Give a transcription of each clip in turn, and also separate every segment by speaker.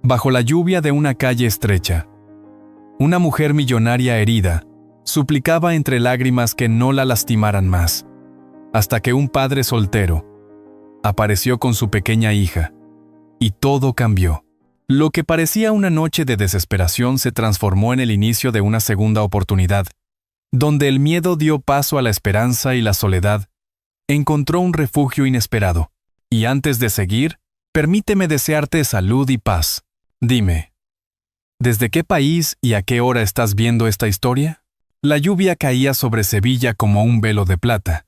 Speaker 1: Bajo la lluvia de una calle estrecha, una mujer millonaria herida suplicaba entre lágrimas que no la lastimaran más, hasta que un padre soltero apareció con su pequeña hija, y todo cambió. Lo que parecía una noche de desesperación se transformó en el inicio de una segunda oportunidad, donde el miedo dio paso a la esperanza y la soledad encontró un refugio inesperado. Y antes de seguir, permíteme desearte salud y paz. Dime, ¿desde qué país y a qué hora estás viendo esta historia? La lluvia caía sobre Sevilla como un velo de plata,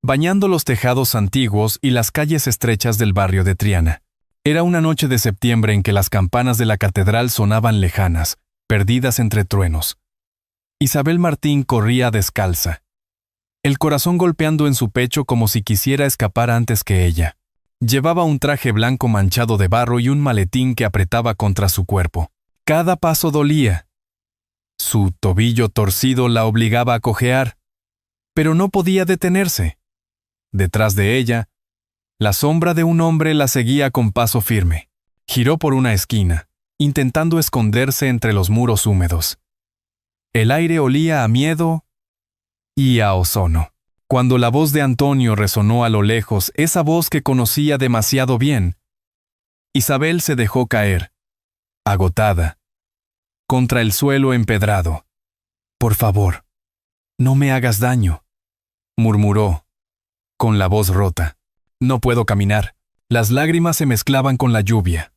Speaker 1: bañando los tejados antiguos y las calles estrechas del barrio de Triana. Era una noche de septiembre en que las campanas de la catedral sonaban lejanas, perdidas entre truenos. Isabel Martín corría descalza, el corazón golpeando en su pecho como si quisiera escapar antes que ella. Llevaba un traje blanco manchado de barro y un maletín que apretaba contra su cuerpo. Cada paso dolía. Su tobillo torcido la obligaba a cojear, pero no podía detenerse. Detrás de ella, la sombra de un hombre la seguía con paso firme. Giró por una esquina, intentando esconderse entre los muros húmedos. El aire olía a miedo y a ozono. Cuando la voz de Antonio resonó a lo lejos, esa voz que conocía demasiado bien, Isabel se dejó caer, agotada, contra el suelo empedrado. «Por favor, no me hagas daño», murmuró, con la voz rota. «No puedo caminar». Las lágrimas se mezclaban con la lluvia.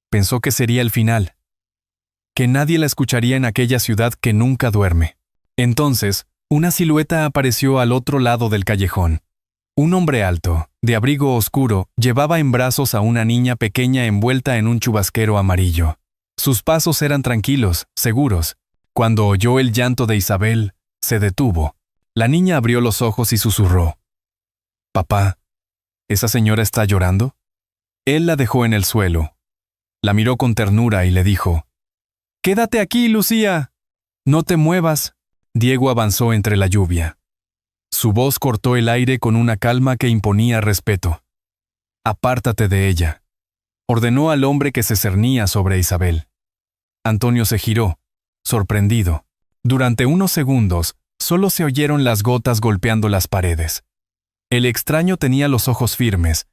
Speaker 1: Pensó que sería el final, que nadie la escucharía en aquella ciudad que nunca duerme. Entonces, una silueta apareció al otro lado del callejón. Un hombre alto, de abrigo oscuro, llevaba en brazos a una niña pequeña envuelta en un chubasquero amarillo. Sus pasos eran tranquilos, seguros. Cuando oyó el llanto de Isabel, se detuvo. La niña abrió los ojos y susurró: «Papá, ¿esa señora está llorando?». Él la dejó en el suelo. La miró con ternura y le dijo: «Quédate aquí, Lucía. No te muevas». Diego avanzó entre la lluvia. Su voz cortó el aire con una calma que imponía respeto. «Apártate de ella», ordenó al hombre que se cernía sobre Isabel. Antonio se giró, sorprendido. Durante unos segundos, solo se oyeron las gotas golpeando las paredes. El extraño tenía los ojos firmes,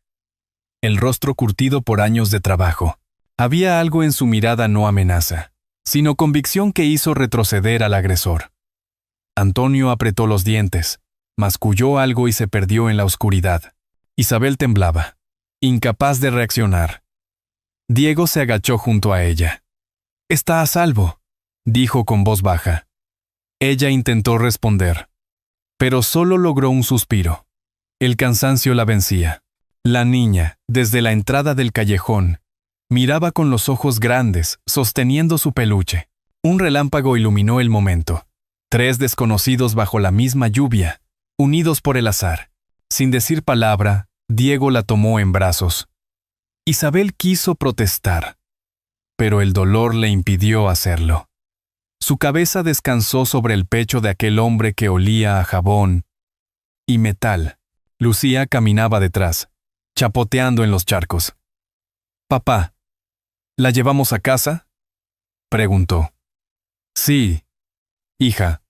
Speaker 1: el rostro curtido por años de trabajo. Había algo en su mirada, no amenaza, sino convicción, que hizo retroceder al agresor. Antonio apretó los dientes, masculló algo y se perdió en la oscuridad. Isabel temblaba, incapaz de reaccionar. Diego se agachó junto a ella. «Está a salvo», dijo con voz baja. Ella intentó responder, pero solo logró un suspiro. El cansancio la vencía. La niña, desde la entrada del callejón, miraba con los ojos grandes, sosteniendo su peluche. Un relámpago iluminó el momento. 3 desconocidos bajo la misma lluvia, unidos por el azar. Sin decir palabra, Diego la tomó en brazos. Isabel quiso protestar, pero el dolor le impidió hacerlo. Su cabeza descansó sobre el pecho de aquel hombre que olía a jabón y metal. Lucía caminaba detrás, chapoteando en los charcos. «Papá, ¿la llevamos a casa?», preguntó. «Sí, hija.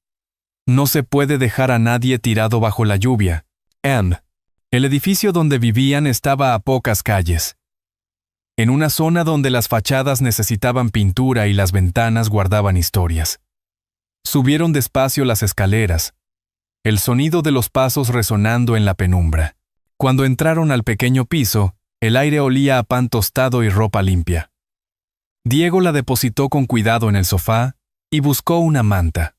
Speaker 1: No se puede dejar a nadie tirado bajo la lluvia. Anne». El edificio donde vivían estaba a pocas calles, en una zona donde las fachadas necesitaban pintura y las ventanas guardaban historias. Subieron despacio las escaleras, el sonido de los pasos resonando en la penumbra. Cuando entraron al pequeño piso, el aire olía a pan tostado y ropa limpia. Diego la depositó con cuidado en el sofá y buscó una manta.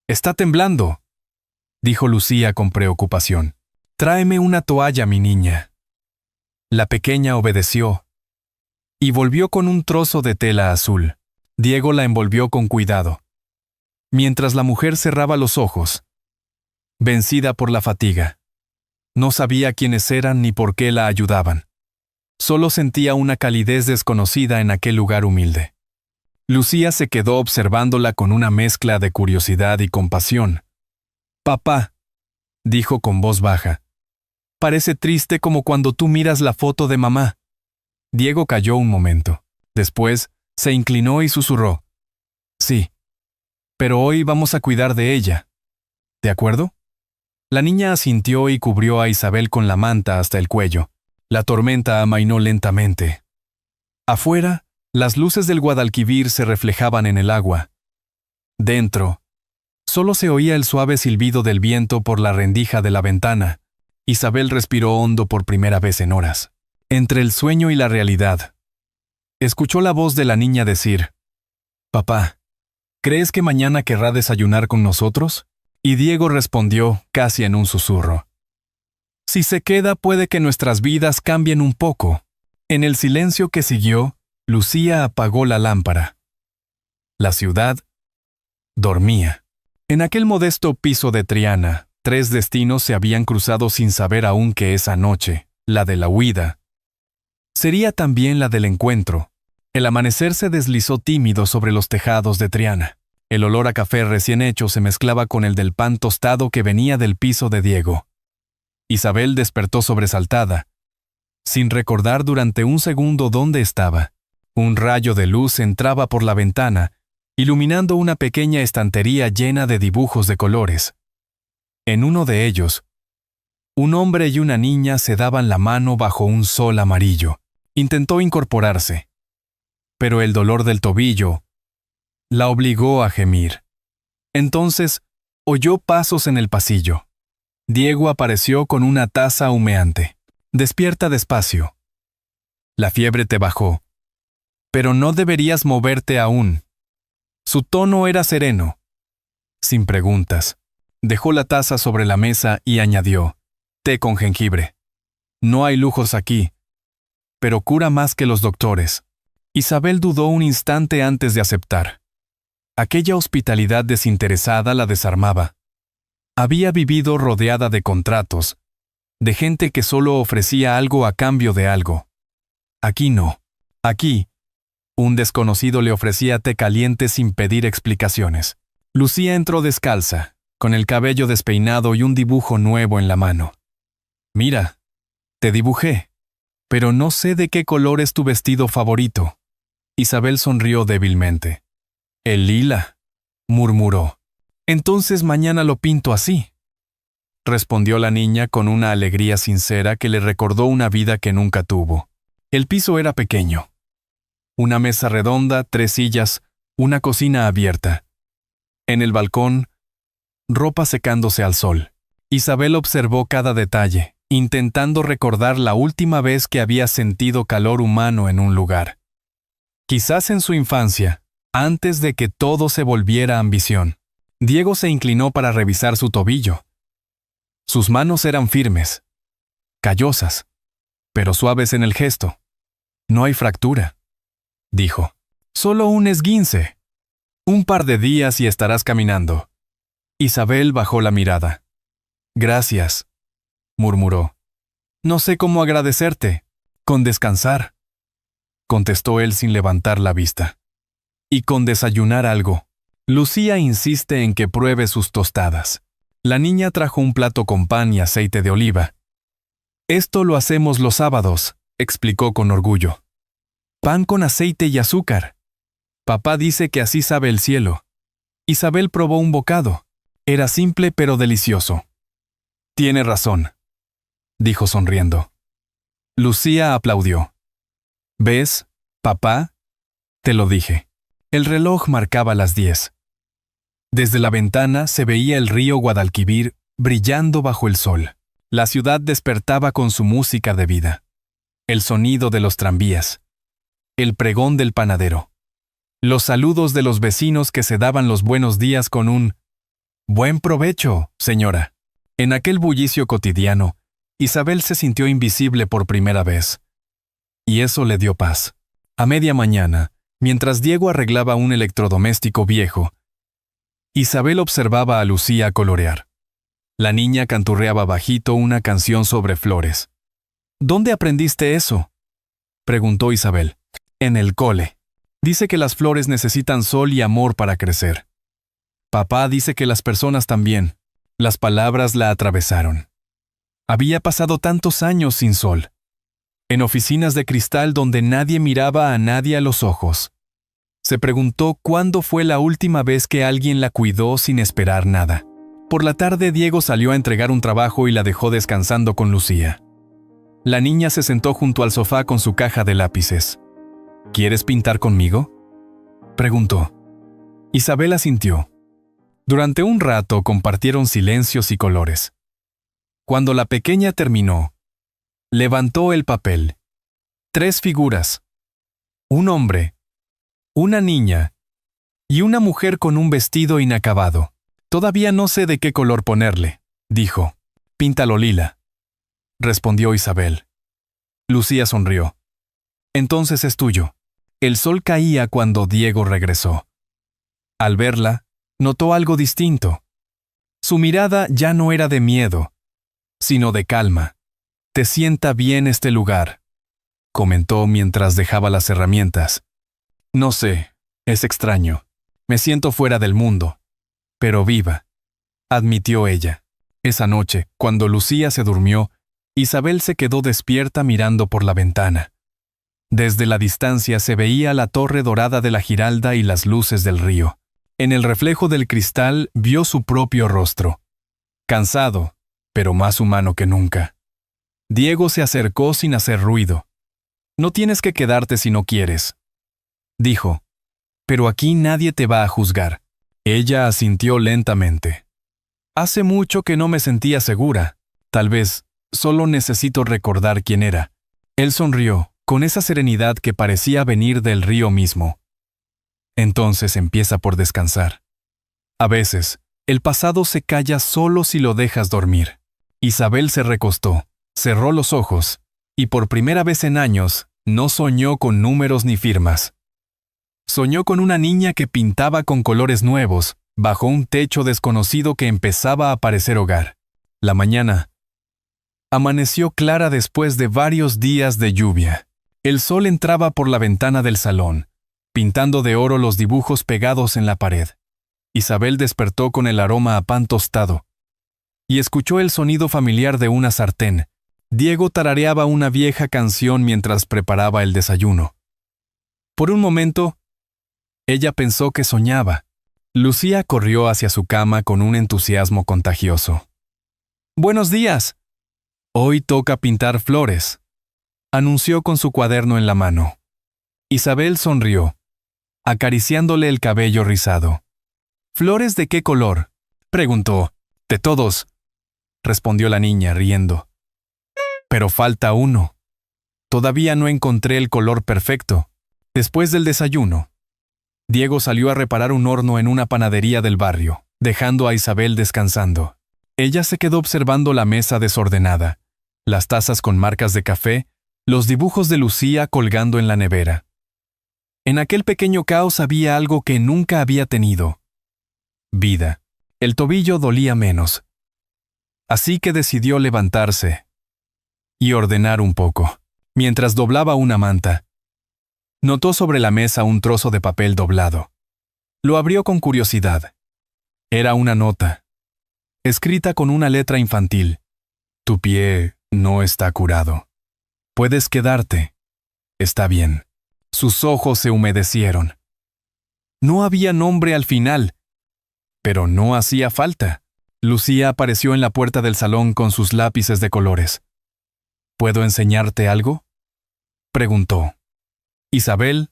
Speaker 1: «Está temblando», dijo Lucía con preocupación. «Tráeme una toalla, mi niña». La pequeña obedeció y volvió con un trozo de tela azul. Diego la envolvió con cuidado, mientras la mujer cerraba los ojos, vencida por la fatiga. No sabía quiénes eran ni por qué la ayudaban. Solo sentía una calidez desconocida en aquel lugar humilde. Lucía se quedó observándola con una mezcla de curiosidad y compasión. «Papá», dijo con voz baja, «parece triste como cuando tú miras la foto de mamá». Diego calló un momento. Después, se inclinó y susurró. Sí, pero hoy vamos a cuidar de ella. ¿De acuerdo? La niña asintió y cubrió a Isabel con la manta hasta el cuello. La tormenta amainó lentamente. Afuera, las luces del Guadalquivir se reflejaban en el agua. Dentro, solo se oía el suave silbido del viento por la rendija de la ventana. Isabel respiró hondo por primera vez en horas. Entre el sueño y la realidad, escuchó la voz de la niña decir: «Papá, ¿crees que mañana querrá desayunar con nosotros?». Y Diego respondió, casi en un susurro: «Si se queda, puede que nuestras vidas cambien un poco». En el silencio que siguió, Lucía apagó la lámpara. La ciudad dormía. En aquel modesto piso de Triana, 3 destinos se habían cruzado sin saber aún que esa noche, la de la huida, sería también la del encuentro. El amanecer se deslizó tímido sobre los tejados de Triana. El olor a café recién hecho se mezclaba con el del pan tostado que venía del piso de Diego. Isabel despertó sobresaltada, sin recordar durante un segundo dónde estaba. Un rayo de luz entraba por la ventana, iluminando una pequeña estantería llena de dibujos de colores. En uno de ellos, un hombre y una niña se daban la mano bajo un sol amarillo. Intentó incorporarse, pero el dolor del tobillo la obligó a gemir. Entonces, oyó pasos en el pasillo. Diego apareció con una taza humeante. «Despierta despacio. La fiebre te bajó, pero no deberías moverte aún». Su tono era sereno. Sin preguntas, dejó la taza sobre la mesa y añadió: «Té con jengibre. No hay lujos aquí, pero cura más que los doctores». Isabel dudó un instante antes de aceptar. Aquella hospitalidad desinteresada la desarmaba. Había vivido rodeada de contratos, de gente que solo ofrecía algo a cambio de algo. Aquí no. Aquí, un desconocido le ofrecía té caliente sin pedir explicaciones. Lucía entró descalza, con el cabello despeinado y un dibujo nuevo en la mano. «Mira, te dibujé, pero no sé de qué color es tu vestido favorito». Isabel sonrió débilmente. «El lila», murmuró. «Entonces mañana lo pinto así», respondió la niña con una alegría sincera que le recordó una vida que nunca tuvo. El piso era pequeño. Una mesa redonda, 3 sillas, una cocina abierta. En el balcón, ropa secándose al sol. Isabel observó cada detalle, intentando recordar la última vez que había sentido calor humano en un lugar. Quizás en su infancia, antes de que todo se volviera ambición. Diego se inclinó para revisar su tobillo. Sus manos eran firmes, callosas, pero suaves en el gesto. «No hay fractura», dijo. «Solo un esguince. Un par de días y estarás caminando». Isabel bajó la mirada. «Gracias», murmuró. «No sé cómo agradecerte». «Con descansar», contestó él sin levantar la vista. «Y con desayunar algo». Lucía insiste en que pruebe sus tostadas. La niña trajo un plato con pan y aceite de oliva. «Esto lo hacemos los sábados», explicó con orgullo. «Pan con aceite y azúcar. Papá dice que así sabe el cielo». Isabel probó un bocado. Era simple pero delicioso. «Tiene razón», dijo sonriendo. Lucía aplaudió. «¿Ves, papá? Te lo dije». El reloj marcaba las 10. Desde la ventana se veía el río Guadalquivir brillando bajo el sol. La ciudad despertaba con su música de vida. El sonido de los tranvías. El pregón del panadero. Los saludos de los vecinos que se daban los buenos días con un «Buen provecho, señora». En aquel bullicio cotidiano, Isabel se sintió invisible por primera vez. Y eso le dio paz. A media mañana, mientras Diego arreglaba un electrodoméstico viejo, Isabel observaba a Lucía colorear. La niña canturreaba bajito una canción sobre flores. «¿Dónde aprendiste eso?», preguntó Isabel. «En el cole. Dice que las flores necesitan sol y amor para crecer. Papá dice que las personas también». Las palabras la atravesaron. Había pasado tantos años sin sol. en oficinas de cristal donde nadie miraba a nadie a los ojos. Se preguntó cuándo fue la última vez que alguien la cuidó sin esperar nada. Por la tarde Diego salió a entregar un trabajo y la dejó descansando con Lucía. La niña se sentó junto al sofá con su caja de lápices. ¿Quieres pintar conmigo?, preguntó. Isabel asintió. Durante un rato compartieron silencios y colores. Cuando la pequeña terminó, levantó el papel. 3 figuras. Un hombre, una niña y una mujer con un vestido inacabado. Todavía no sé de qué color ponerle, dijo. Píntalo lila, respondió Isabel. Lucía sonrió. Entonces es tuyo. El sol caía cuando Diego regresó. Al verla, notó algo distinto. Su mirada ya no era de miedo, sino de calma. «Te sienta bien este lugar», comentó mientras dejaba las herramientas. «No sé, es extraño. Me siento fuera del mundo, pero viva», admitió ella. Esa noche, cuando Lucía se durmió, Isabel se quedó despierta mirando por la ventana. Desde la distancia se veía la torre dorada de la Giralda y las luces del río. En el reflejo del cristal vio su propio rostro. Cansado, pero más humano que nunca. Diego se acercó sin hacer ruido. «No tienes que quedarte si no quieres», dijo. «Pero aquí nadie te va a juzgar». Ella asintió lentamente. «Hace mucho que no me sentía segura. Tal vez solo necesito recordar quién era». Él sonrió, con esa serenidad que parecía venir del río mismo. «Entonces empieza por descansar. A veces, el pasado se calla solo si lo dejas dormir». Isabel se recostó, cerró los ojos, y por primera vez en años, no soñó con números ni firmas. Soñó con una niña que pintaba con colores nuevos, bajo un techo desconocido que empezaba a parecer hogar. La mañana amaneció clara después de varios días de lluvia. El sol entraba por la ventana del salón, pintando de oro los dibujos pegados en la pared. Isabel despertó con el aroma a pan tostado y escuchó el sonido familiar de una sartén. Diego tarareaba una vieja canción mientras preparaba el desayuno. Por un momento, ella pensó que soñaba. Lucía corrió hacia su cama con un entusiasmo contagioso. «Buenos días. Hoy toca pintar flores», anunció con su cuaderno en la mano. Isabel sonrió, acariciándole el cabello rizado. «¿Flores de qué color?», preguntó. «De todos», respondió la niña riendo. «Pero falta uno. Todavía no encontré el color perfecto». Después del desayuno, Diego salió a reparar un horno en una panadería del barrio, dejando a Isabel descansando. Ella se quedó observando la mesa desordenada, las tazas con marcas de café, los dibujos de Lucía colgando en la nevera. En aquel pequeño caos había algo que nunca había tenido: vida. El tobillo dolía menos. Así que decidió levantarse y ordenar un poco. Mientras doblaba una manta, notó sobre la mesa un trozo de papel doblado. Lo abrió con curiosidad. Era una nota, escrita con una letra infantil. «Tu pie no está curado. Puedes quedarte. Está bien». Sus ojos se humedecieron. No había nombre al final, pero no hacía falta. Lucía apareció en la puerta del salón con sus lápices de colores. «¿Puedo enseñarte algo?», preguntó. Isabel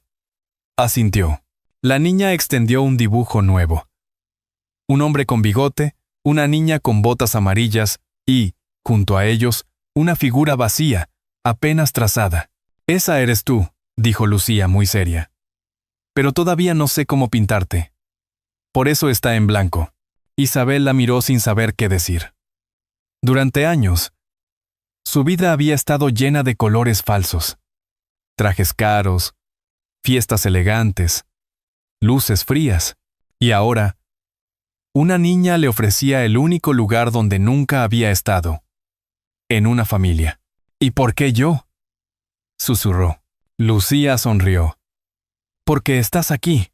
Speaker 1: asintió. La niña extendió un dibujo nuevo. Un hombre con bigote, una niña con botas amarillas y, junto a ellos, una figura vacía, apenas trazada. «Esa eres tú», dijo Lucía muy seria. «Pero todavía no sé cómo pintarte. Por eso está en blanco». Isabel la miró sin saber qué decir. Durante años, su vida había estado llena de colores falsos. Trajes caros, fiestas elegantes, luces frías. Y ahora, una niña le ofrecía el único lugar donde nunca había estado: en una familia. «¿Y por qué yo?», susurró. Lucía sonrió. «Porque estás aquí,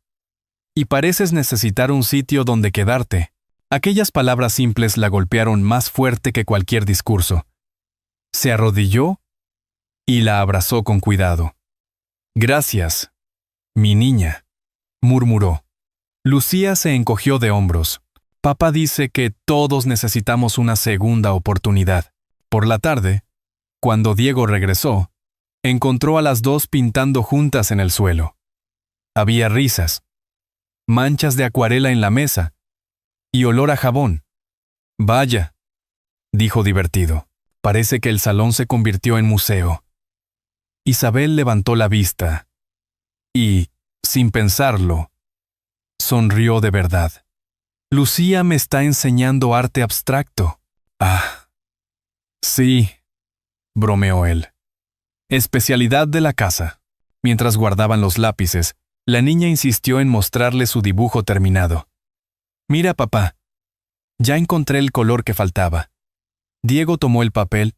Speaker 1: y pareces necesitar un sitio donde quedarte». Aquellas palabras simples la golpearon más fuerte que cualquier discurso. Se arrodilló y la abrazó con cuidado. «Gracias, mi niña», murmuró. Lucía se encogió de hombros. «Papá dice que todos necesitamos una segunda oportunidad». Por la tarde, cuando Diego regresó, encontró a las dos pintando juntas en el suelo. Había risas, manchas de acuarela en la mesa y olor a jabón. «Vaya», dijo divertido, «parece que el salón se convirtió en museo». Isabel levantó la vista y, sin pensarlo, sonrió de verdad. «Lucía me está enseñando arte abstracto». «Ah, sí», bromeó él. Especialidad de la casa. Mientras guardaban los lápices, la niña insistió en mostrarle su dibujo terminado. «Mira, papá, ya encontré el color que faltaba». Diego tomó el papel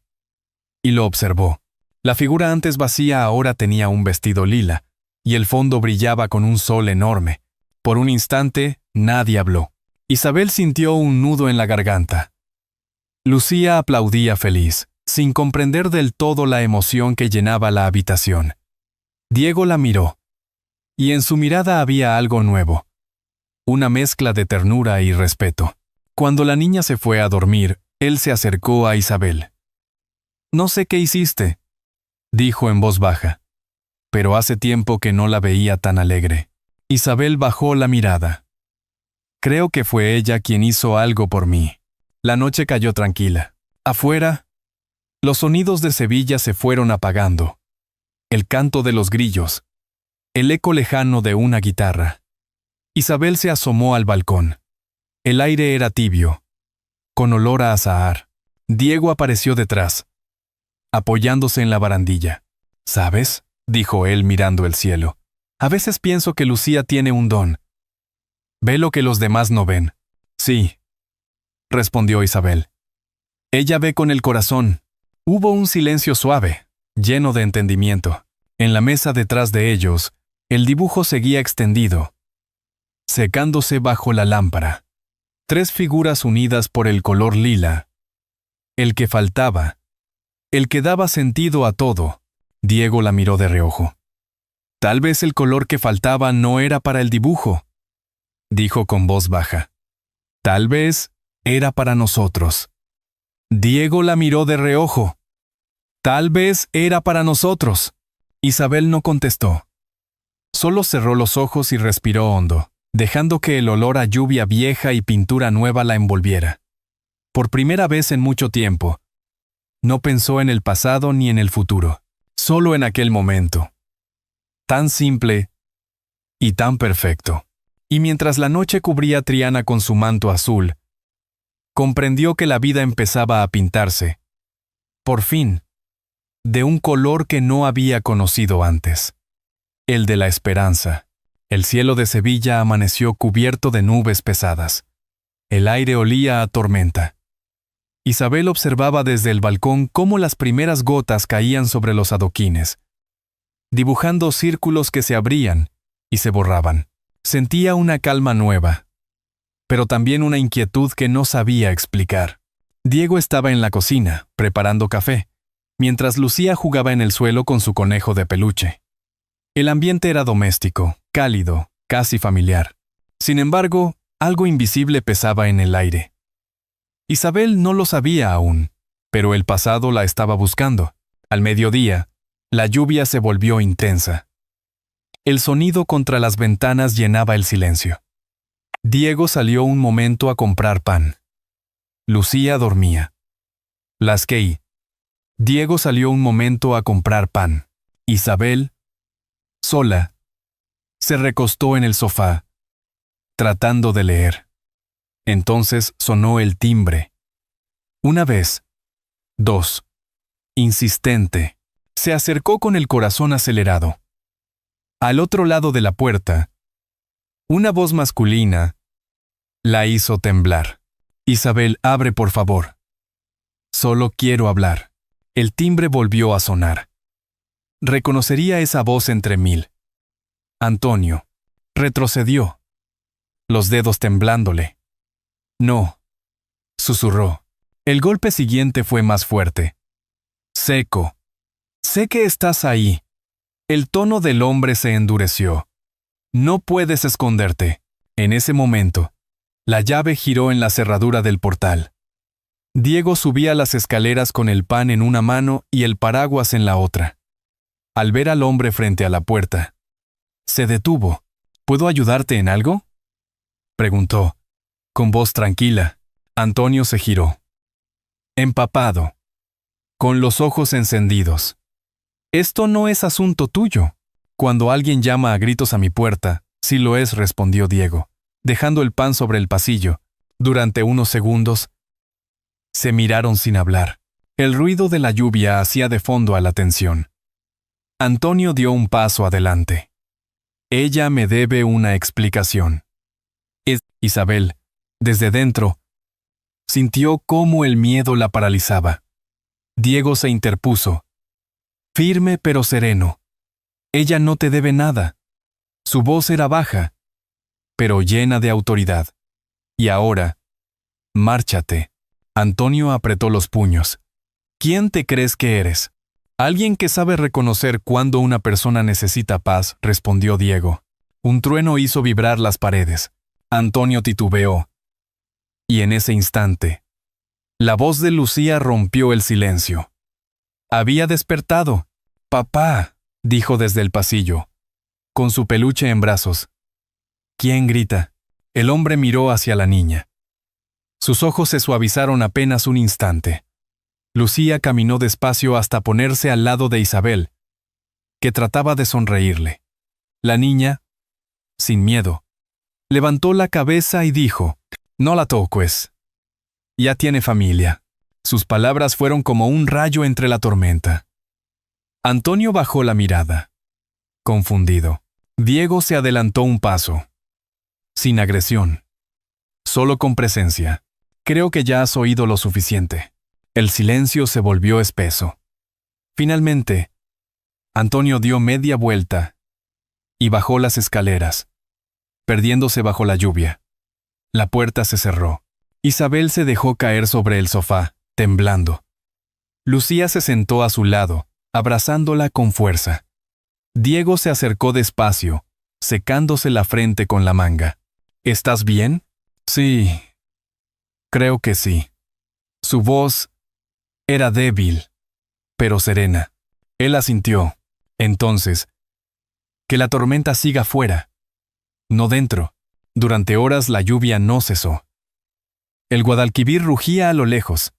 Speaker 1: y lo observó. La figura antes vacía ahora tenía un vestido lila, y el fondo brillaba con un sol enorme. Por un instante, nadie habló. Isabel sintió un nudo en la garganta. Lucía aplaudía feliz, sin comprender del todo la emoción que llenaba la habitación. Diego la miró, y en su mirada había algo nuevo, una mezcla de ternura y respeto. Cuando la niña se fue a dormir, él se acercó a Isabel. «No sé qué hiciste», dijo en voz baja, pero hace tiempo que no la veía tan alegre. Isabel bajó la mirada. «Creo que fue ella quien hizo algo por mí». La noche cayó tranquila. Afuera, los sonidos de Sevilla se fueron apagando. El canto de los grillos, el eco lejano de una guitarra. Isabel se asomó al balcón. El aire era tibio, con olor a azahar. Diego apareció detrás, apoyándose en la barandilla. «¿Sabes?», dijo él mirando el cielo. «A veces pienso que Lucía tiene un don. Ve lo que los demás no ven». «Sí», respondió Isabel. «Ella ve con el corazón». Hubo un silencio suave, lleno de entendimiento. En la mesa detrás de ellos, el dibujo seguía extendido, secándose bajo la lámpara. 3 figuras unidas por el color lila. El que faltaba, el que daba sentido a todo. Diego la miró de reojo. «Tal vez el color que faltaba no era para el dibujo», dijo con voz baja. «Tal vez era para nosotros». Diego la miró de reojo. «Tal vez era para nosotros». Isabel no contestó. Solo cerró los ojos y respiró hondo, dejando que el olor a lluvia vieja y pintura nueva la envolviera. Por primera vez en mucho tiempo, no pensó en el pasado ni en el futuro, solo en aquel momento. Tan simple y tan perfecto. Y mientras la noche cubría a Triana con su manto azul, comprendió que la vida empezaba a pintarse, por fin, de un color que no había conocido antes, el de la esperanza. El cielo de Sevilla amaneció cubierto de nubes pesadas. El aire olía a tormenta. Isabel observaba desde el balcón cómo las primeras gotas caían sobre los adoquines, dibujando círculos que se abrían y se borraban. Sentía una calma nueva, pero también una inquietud que no sabía explicar. Diego estaba en la cocina, preparando café, mientras Lucía jugaba en el suelo con su conejo de peluche. El ambiente era doméstico, cálido, casi familiar. Sin embargo, algo invisible pesaba en el aire. Isabel no lo sabía aún, pero el pasado la estaba buscando. Al mediodía, la lluvia se volvió intensa. El sonido contra las ventanas llenaba el silencio. Diego salió un momento a comprar pan. Lucía dormía. Lasquey. Diego salió un momento a comprar pan. Isabel, sola, se recostó en el sofá, tratando de leer. Entonces sonó el timbre. Una vez, 2, insistente, se acercó con el corazón acelerado. Al otro lado de la puerta, una voz masculina la hizo temblar. «Isabel, abre por favor. Solo quiero hablar». El timbre volvió a sonar. Reconocería esa voz entre mil. Antonio. Retrocedió, los dedos temblándole. «No», susurró. El golpe siguiente fue más fuerte. Seco, Sé que estás ahí. El tono del hombre se endureció. No puedes esconderte. En ese momento, la llave giró en la cerradura del portal. Diego subía las escaleras con el pan en una mano y el paraguas en la otra. Al ver al hombre frente a la puerta, se detuvo. ¿Puedo ayudarte en algo?, preguntó, con voz tranquila. Antonio se giró. Empapado, con los ojos encendidos. Esto no es asunto tuyo. Cuando alguien llama a gritos a mi puerta, sí lo es, respondió Diego, dejando el pan sobre el pasillo. Durante unos segundos, se miraron sin hablar. El ruido de la lluvia hacía de fondo a la tensión. Antonio dio un paso adelante. Ella me debe una explicación. Isabel, desde dentro, sintió cómo el miedo la paralizaba. Diego se interpuso. Firme pero sereno. Ella no te debe nada. Su voz era baja, pero llena de autoridad. Y ahora, márchate. Antonio apretó los puños. ¿Quién te crees que eres? Alguien que sabe reconocer cuando una persona necesita paz, respondió Diego. Un trueno hizo vibrar las paredes. Antonio titubeó. Y en ese instante, la voz de Lucía rompió el silencio. Había despertado. Papá, dijo desde el pasillo, con su peluche en brazos. ¿Quién grita? El hombre miró hacia la niña. Sus ojos se suavizaron apenas un instante. Lucía caminó despacio hasta ponerse al lado de Isabel, que trataba de sonreírle. La niña, sin miedo, levantó la cabeza y dijo, «No la toques. Ya tiene familia». Sus palabras fueron como un rayo entre la tormenta. Antonio bajó la mirada. Confundido, Diego se adelantó un paso. Sin agresión. Solo con presencia. Creo que ya has oído lo suficiente. El silencio se volvió espeso. Finalmente, Antonio dio media vuelta y bajó las escaleras, perdiéndose bajo la lluvia. La puerta se cerró. Isabel se dejó caer sobre el sofá, temblando. Lucía se sentó a su lado, abrazándola con fuerza. Diego se acercó despacio, secándose la frente con la manga. ¿Estás bien? Sí. Creo que sí. Su voz era débil, pero serena. Él asintió. Entonces, que la tormenta siga fuera, no dentro. Durante horas la lluvia no cesó. El Guadalquivir rugía a lo lejos,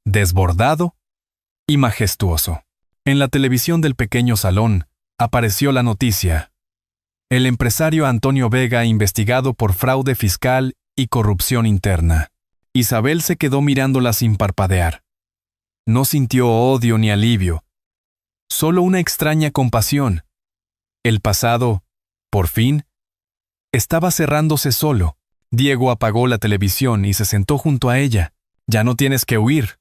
Speaker 1: desbordado y majestuoso. En la televisión del pequeño salón apareció la noticia. El empresario Antonio Vega investigado por fraude fiscal y corrupción interna. Isabel se quedó mirándola sin parpadear. No sintió odio ni alivio, solo una extraña compasión. El pasado, por fin, estaba cerrándose solo. Diego apagó la televisión y se sentó junto a ella. «Ya no tienes que huir»,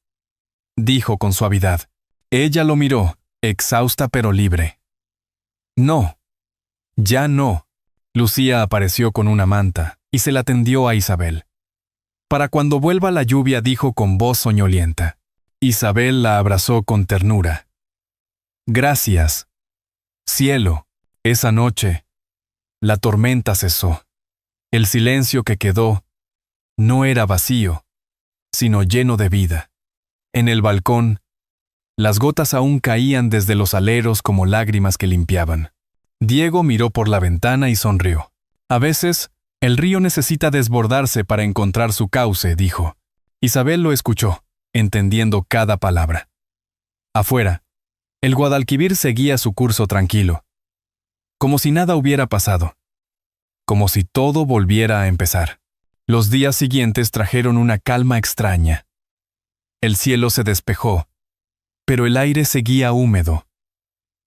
Speaker 1: dijo con suavidad. Ella lo miró, exhausta pero libre. «No, ya no». Lucía apareció con una manta y se la tendió a Isabel. «Para cuando vuelva la lluvia», dijo con voz soñolienta. Isabel la abrazó con ternura. «Gracias, cielo». Esa noche, la tormenta cesó. El silencio que quedó no era vacío, sino lleno de vida. En el balcón, las gotas aún caían desde los aleros como lágrimas que limpiaban. Diego miró por la ventana y sonrió. «A veces, el río necesita desbordarse para encontrar su cauce», dijo. Isabel lo escuchó, entendiendo cada palabra. Afuera, el Guadalquivir seguía su curso tranquilo, como si nada hubiera pasado, como si todo volviera a empezar. Los días siguientes trajeron una calma extraña. El cielo se despejó, pero el aire seguía húmedo,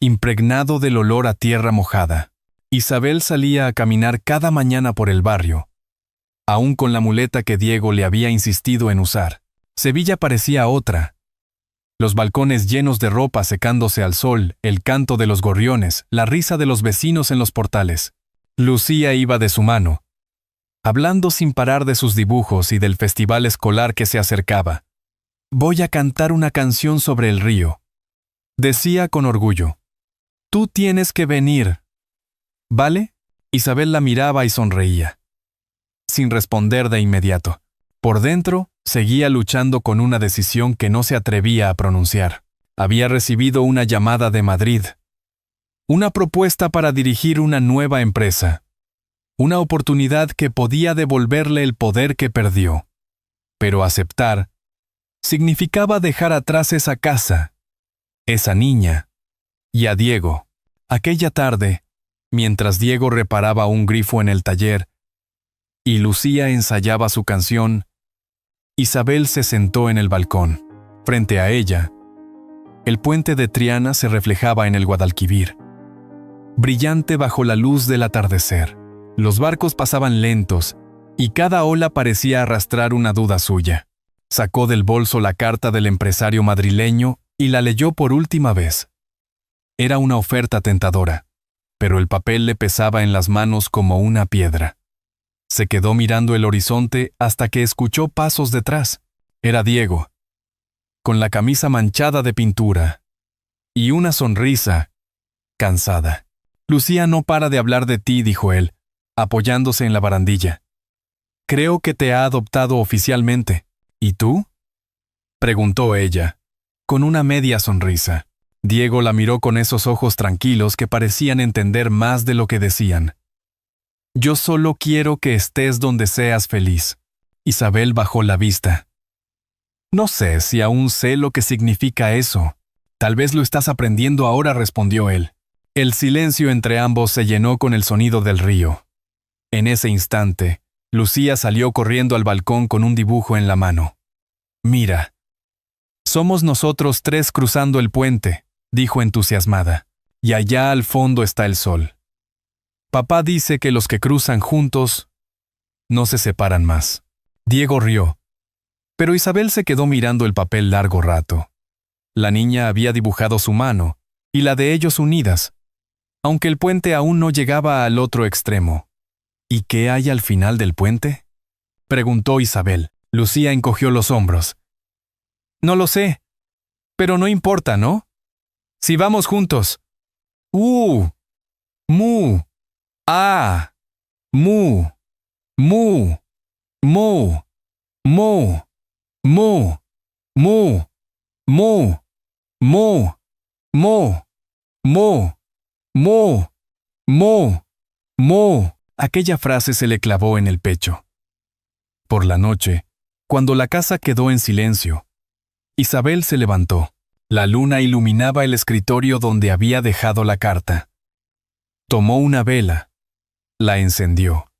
Speaker 1: impregnado del olor a tierra mojada. Isabel salía a caminar cada mañana por el barrio, aún con la muleta que Diego le había insistido en usar. Sevilla parecía otra. Los balcones llenos de ropa secándose al sol, el canto de los gorriones, la risa de los vecinos en los portales. Lucía iba de su mano, hablando sin parar de sus dibujos y del festival escolar que se acercaba. «Voy a cantar una canción sobre el río», Decía con orgullo: «Tú tienes que venir, ¿vale?» Isabel la miraba y sonreía, sin responder de inmediato. Por dentro, seguía luchando con una decisión que no se atrevía a pronunciar. Había recibido una llamada de Madrid. Una propuesta para dirigir una nueva empresa. Una oportunidad que podía devolverle el poder que perdió. Pero aceptar significaba dejar atrás esa casa, esa niña, y a Diego. Aquella tarde, mientras Diego reparaba un grifo en el taller y Lucía ensayaba su canción, Isabel se sentó en el balcón. Frente a ella, el puente de Triana se reflejaba en el Guadalquivir, brillante bajo la luz del atardecer. Los barcos pasaban lentos y cada ola parecía arrastrar una duda suya. Sacó del bolso la carta del empresario madrileño y la leyó por última vez. Era una oferta tentadora, pero el papel le pesaba en las manos como una piedra. Se quedó mirando el horizonte hasta que escuchó pasos detrás. Era Diego, con la camisa manchada de pintura y una sonrisa cansada. «Lucía no para de hablar de ti», dijo él, apoyándose en la barandilla. «Creo que te ha adoptado oficialmente. ¿Y tú?», preguntó ella, con una media sonrisa. Diego la miró con esos ojos tranquilos que parecían entender más de lo que decían. «Yo solo quiero que estés donde seas feliz». Isabel bajó la vista. «No sé si aún sé lo que significa eso. Tal vez lo estás aprendiendo ahora», respondió él. El silencio entre ambos se llenó con el sonido del río. En ese instante, Lucía salió corriendo al balcón con un dibujo en la mano. «Mira, somos nosotros tres cruzando el puente», dijo entusiasmada, «y allá al fondo está el sol. Papá dice que los que cruzan juntos no se separan más». Diego rió, pero Isabel se quedó mirando el papel largo rato. La niña había dibujado su mano y la de ellos unidas, aunque el puente aún no llegaba al otro extremo. «¿Y qué hay al final del puente?», preguntó Isabel. Lucía encogió los hombros. «No lo sé, pero no importa, ¿no? Si vamos juntos. Mu, mu, mu, mu, mu, mu, mu, mu, mu, mu, mu, mu, mu, mu, mu». Aquella frase se le clavó en el pecho. Por la noche, cuando la casa quedó en silencio, Isabel se levantó. La luna iluminaba el escritorio donde había dejado la carta. Tomó una vela, la encendió,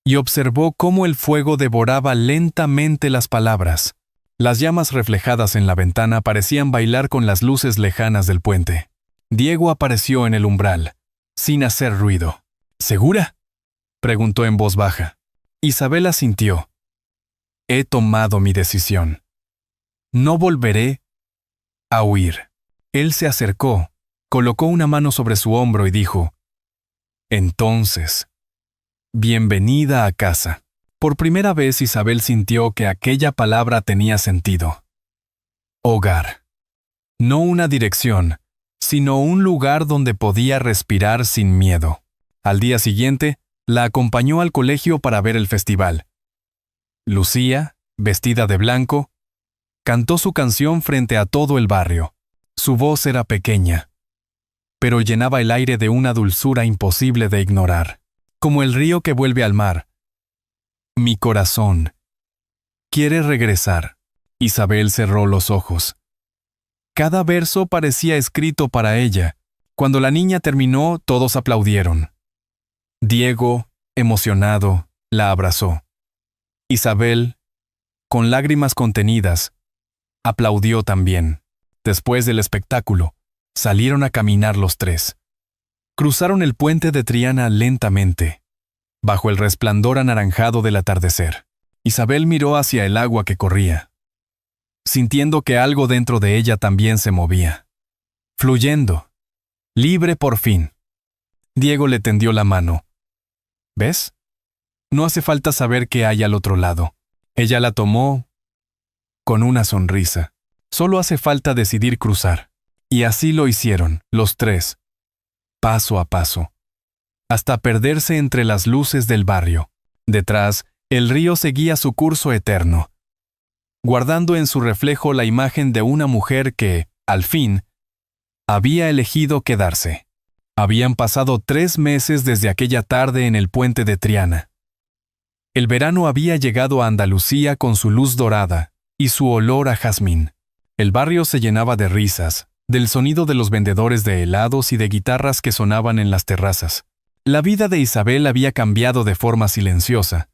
Speaker 1: y observó cómo el fuego devoraba lentamente las palabras. Las llamas reflejadas en la ventana parecían bailar con las luces lejanas del puente. Diego apareció en el umbral, sin hacer ruido. «¿Segura?», preguntó en voz baja. Isabel asintió. «He tomado mi decisión. No volveré a huir». Él se acercó, colocó una mano sobre su hombro y dijo: «Entonces, bienvenida a casa». Por primera vez Isabel sintió que aquella palabra tenía sentido. Hogar. No una dirección, sino un lugar donde podía respirar sin miedo. Al día siguiente, la acompañó al colegio para ver el festival. Lucía, vestida de blanco, cantó su canción frente a todo el barrio. Su voz era pequeña, pero llenaba el aire de una dulzura imposible de ignorar, como el río que vuelve al mar. «Mi corazón quiere regresar». Isabel cerró los ojos. Cada verso parecía escrito para ella. Cuando la niña terminó, todos aplaudieron. Diego, emocionado, la abrazó. Isabel, con lágrimas contenidas, aplaudió también. Después del espectáculo, salieron a caminar los tres. Cruzaron el puente de Triana lentamente, bajo el resplandor anaranjado del atardecer. Isabel miró hacia el agua que corría, sintiendo que algo dentro de ella también se movía. Fluyendo, libre por fin. Diego le tendió la mano. «¿Ves? No hace falta saber qué hay al otro lado». Ella la tomó con una sonrisa. «Solo hace falta decidir cruzar». Y así lo hicieron, los tres, paso a paso, hasta perderse entre las luces del barrio. Detrás, el río seguía su curso eterno, guardando en su reflejo la imagen de una mujer que, al fin, había elegido quedarse. Habían pasado 3 meses desde aquella tarde en el puente de Triana. El verano había llegado a Andalucía con su luz dorada y su olor a jazmín. El barrio se llenaba de risas, del sonido de los vendedores de helados y de guitarras que sonaban en las terrazas. La vida de Isabel había cambiado de forma silenciosa,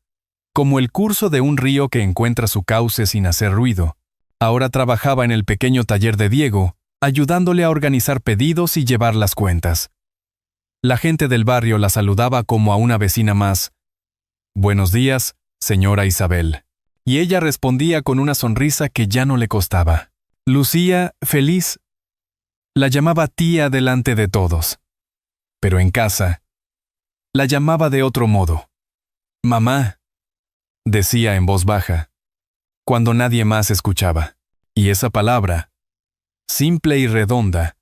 Speaker 1: como el curso de un río que encuentra su cauce sin hacer ruido. Ahora trabajaba en el pequeño taller de Diego, ayudándole a organizar pedidos y llevar las cuentas. La gente del barrio la saludaba como a una vecina más. «Buenos días, señora Isabel». Y ella respondía con una sonrisa que ya no le costaba. Lucía, feliz, la llamaba tía delante de todos. Pero en casa, la llamaba de otro modo. «Mamá», decía en voz baja, cuando nadie más escuchaba. Y esa palabra, simple y redonda,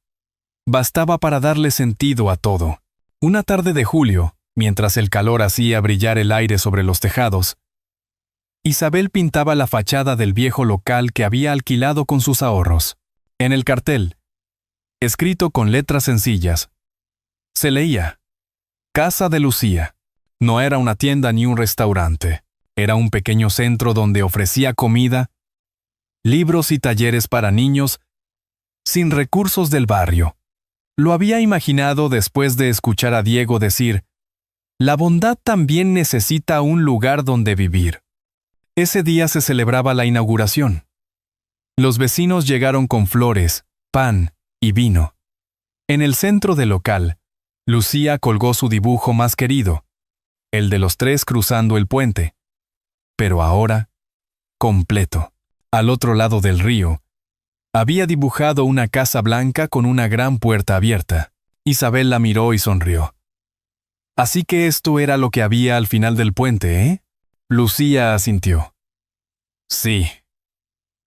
Speaker 1: bastaba para darle sentido a todo. Una tarde de julio, mientras el calor hacía brillar el aire sobre los tejados, Isabel pintaba la fachada del viejo local que había alquilado con sus ahorros. En el cartel, escrito con letras sencillas, se leía: Casa de Lucía. No era una tienda ni un restaurante. Era un pequeño centro donde ofrecía comida, libros y talleres para niños sin recursos del barrio. Lo había imaginado después de escuchar a Diego decir: «La bondad también necesita un lugar donde vivir». Ese día se celebraba la inauguración. Los vecinos llegaron con flores, pan y vino. En el centro del local, Lucía colgó su dibujo más querido, el de los tres cruzando el puente. Pero ahora, completo. Al otro lado del río, había dibujado una casa blanca con una gran puerta abierta. Isabel la miró y sonrió. Así que esto era lo que había al final del puente, ¿eh? Lucía asintió. Sí.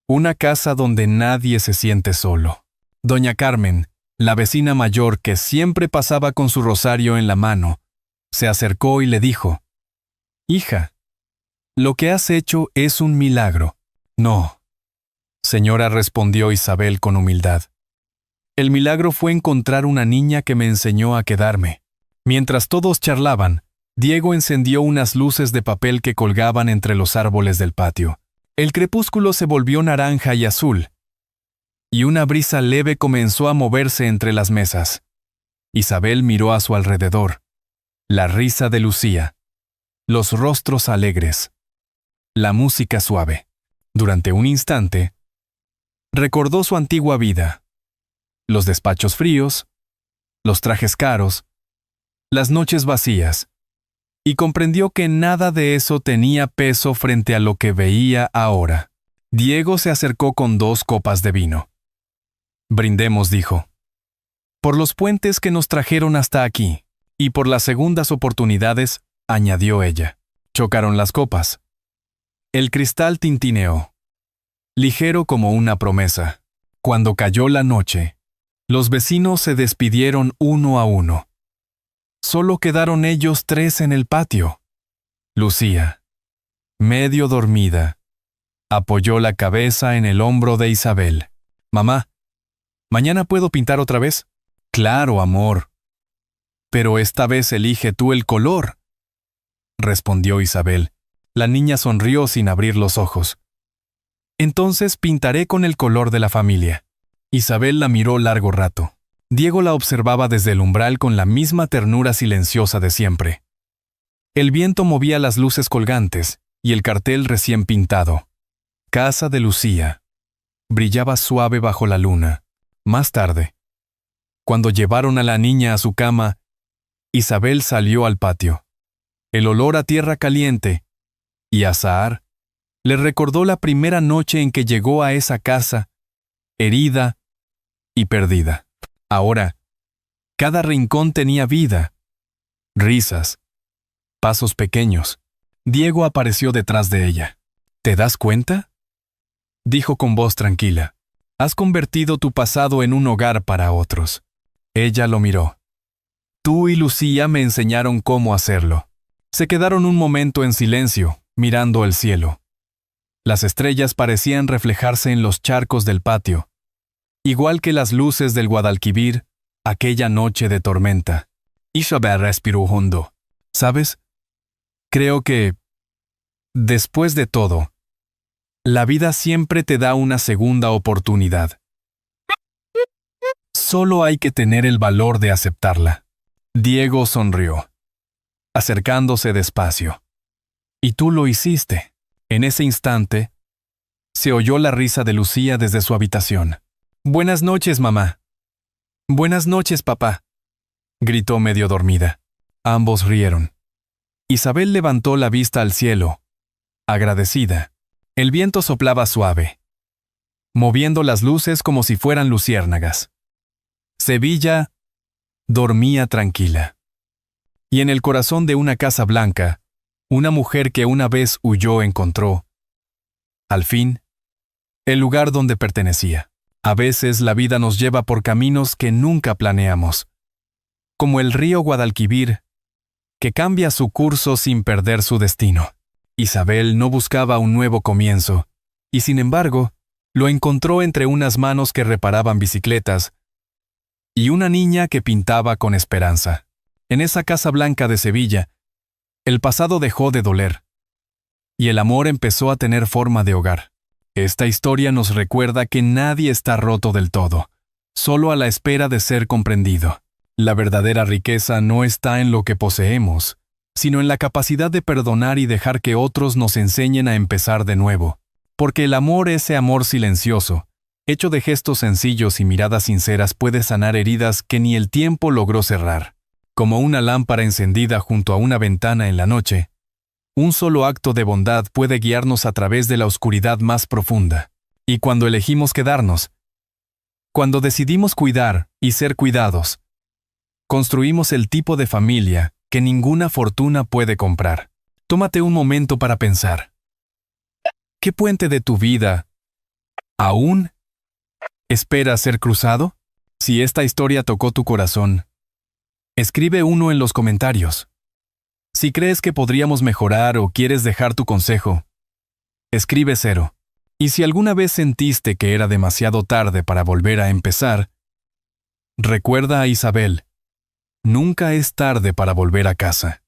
Speaker 1: Una casa donde nadie se siente solo. Doña Carmen, la vecina mayor que siempre pasaba con su rosario en la mano, se acercó y le dijo: «Hija, lo que has hecho es un milagro». «No», señora, respondió Isabel con humildad. «El milagro fue encontrar una niña que me enseñó a quedarme». Mientras todos charlaban, Diego encendió unas luces de papel que colgaban entre los árboles del patio. El crepúsculo se volvió naranja y azul, y una brisa leve comenzó a moverse entre las mesas. Isabel miró a su alrededor. La risa de Lucía, los rostros alegres, la música suave. Durante un instante, recordó su antigua vida, los despachos fríos, los trajes caros, las noches vacías, y comprendió que nada de eso tenía peso frente a lo que veía ahora. Diego se acercó con 2 copas de vino. «Brindemos», dijo, «por los puentes que nos trajeron hasta aquí, y por las segundas oportunidades», añadió ella. Chocaron las copas. El cristal tintineó, ligero como una promesa. Cuando cayó la noche, los vecinos se despidieron uno a uno. Solo quedaron ellos 3 en el patio. Lucía, medio dormida, apoyó la cabeza en el hombro de Isabel. «Mamá, ¿mañana puedo pintar otra vez?» «Claro, amor. Pero esta vez elige tú el color», respondió Isabel. La niña sonrió sin abrir los ojos. «Entonces pintaré con el color de la familia». Isabel la miró largo rato. Diego la observaba desde el umbral con la misma ternura silenciosa de siempre. El viento movía las luces colgantes y el cartel recién pintado. Casa de Lucía. Brillaba suave bajo la luna. Más tarde, cuando llevaron a la niña a su cama, Isabel salió al patio. El olor a tierra caliente y azahar le recordó la primera noche en que llegó a esa casa, herida y perdida. Ahora, cada rincón tenía vida, risas, pasos pequeños. Diego apareció detrás de ella. «¿Te das cuenta?», dijo con voz tranquila. Has convertido tu pasado en un hogar para otros. Ella lo miró. Tú y Lucía me enseñaron cómo hacerlo. Se quedaron un momento en silencio, mirando el cielo. Las estrellas parecían reflejarse en los charcos del patio, igual que las luces del Guadalquivir aquella noche de tormenta. Isabel respiró hondo. ¿Sabes? Creo que, después de todo, la vida siempre te da una segunda oportunidad. Solo hay que tener el valor de aceptarla. Diego sonrió, acercándose despacio. Y tú lo hiciste. En ese instante, se oyó la risa de Lucía desde su habitación. «Buenas noches, mamá». «Buenas noches, papá», gritó medio dormida. Ambos rieron. Isabel levantó la vista al cielo, agradecida. El viento soplaba suave, moviendo las luces como si fueran luciérnagas. Sevilla dormía tranquila. Y en el corazón de una casa blanca, una mujer que una vez huyó encontró, al fin, el lugar donde pertenecía. A veces la vida nos lleva por caminos que nunca planeamos, como el río Guadalquivir, que cambia su curso sin perder su destino. Isabel no buscaba un nuevo comienzo, y sin embargo, lo encontró entre unas manos que reparaban bicicletas y una niña que pintaba con esperanza. En esa casa blanca de Sevilla, el pasado dejó de doler, y el amor empezó a tener forma de hogar. Esta historia nos recuerda que nadie está roto del todo, solo a la espera de ser comprendido. La verdadera riqueza no está en lo que poseemos, sino en la capacidad de perdonar y dejar que otros nos enseñen a empezar de nuevo. Porque el amor, ese amor silencioso, hecho de gestos sencillos y miradas sinceras, puede sanar heridas que ni el tiempo logró cerrar. Como una lámpara encendida junto a una ventana en la noche, un solo acto de bondad puede guiarnos a través de la oscuridad más profunda. Y cuando elegimos quedarnos, cuando decidimos cuidar y ser cuidados, construimos el tipo de familia que ninguna fortuna puede comprar. Tómate un momento para pensar. ¿Qué puente de tu vida aún espera ser cruzado? Si esta historia tocó tu corazón, escribe uno en los comentarios. Si crees que podríamos mejorar o quieres dejar tu consejo, escribe 0. Y si alguna vez sentiste que era demasiado tarde para volver a empezar, recuerda a Isabel. Nunca es tarde para volver a casa.